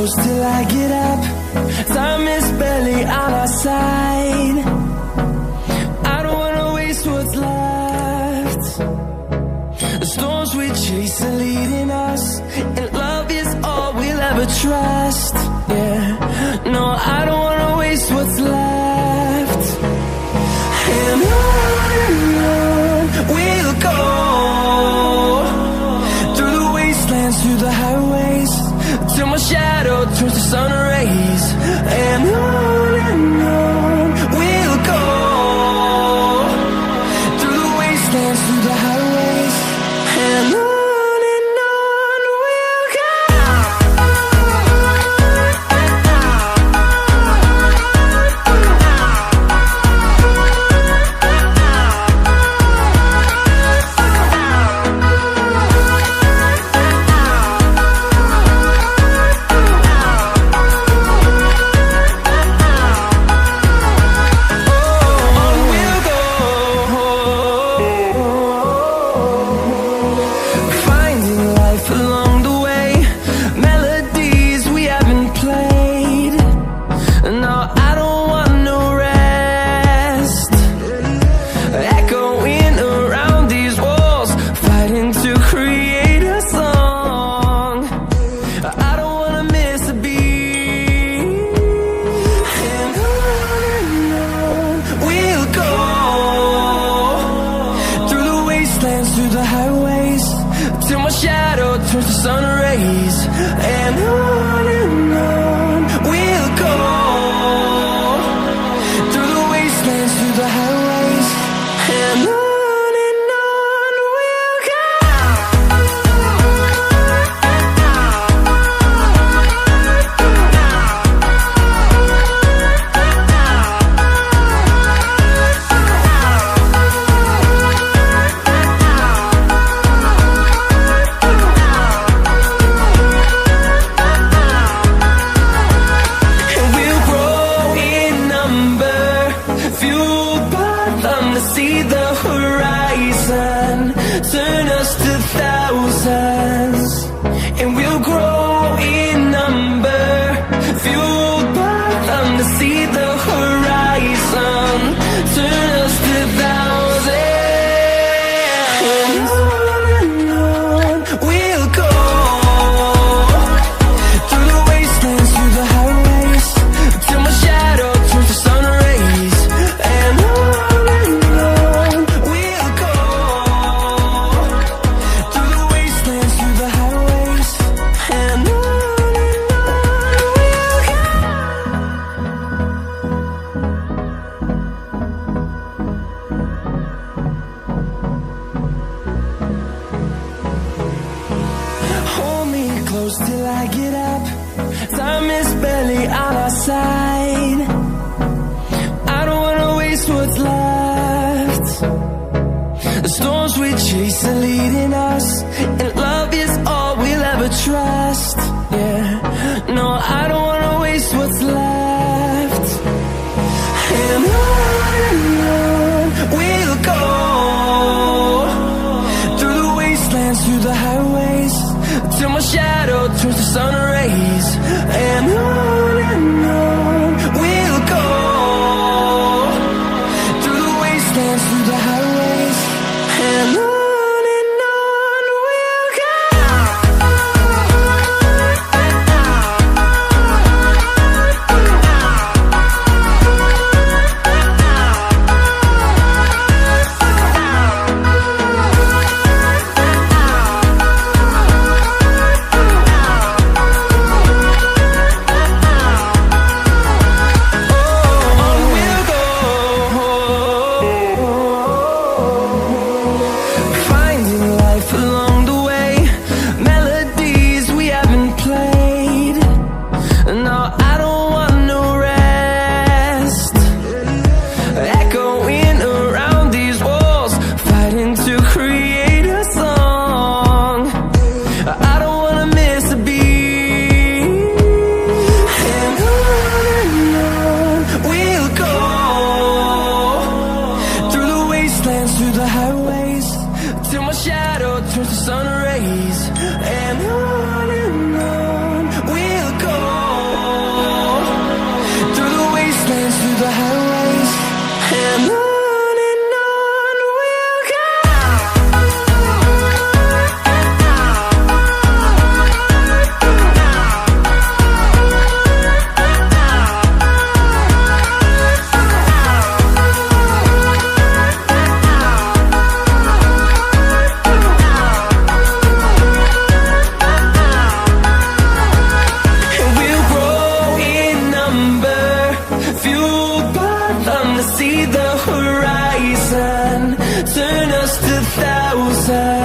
close till I get up. Time is barely on our side. I don't wanna waste what's left. The storms we chase are leading us, and love is all we'll ever trust. Yeah, no, I don't wanna waste what's left. And on we'll go, through the wastelands, through the highways, till my shadow turns to sun rays. And on we'll go, through the wastelands, through the highways, and on we'll go. Through the highways, till my shadow turns to sun rays. And on we'll go, through the wastelands, through the highways, and on we'll go. See the horizon, turn us to thousands, and we'll grow in number, fueled by them to see the horizon, turn us to thousands. And on we'll go, through the wastelands, through the highways, till my shadow turns to sun rays. And on close till I get up. Time is barely on our side. I don't wanna waste what's left. The storms we chase are leading us, and love is all we'll ever trust. Yeah, no, I don't wanna waste what's left. And on we'll go, through the wastelands, through the highways, till my shadow turns to sun rays. And on we'll go, through the wastelands, through the highways, and on we'll go. runs through the highways, and on we'll go. See the horizon, turn us to thousands.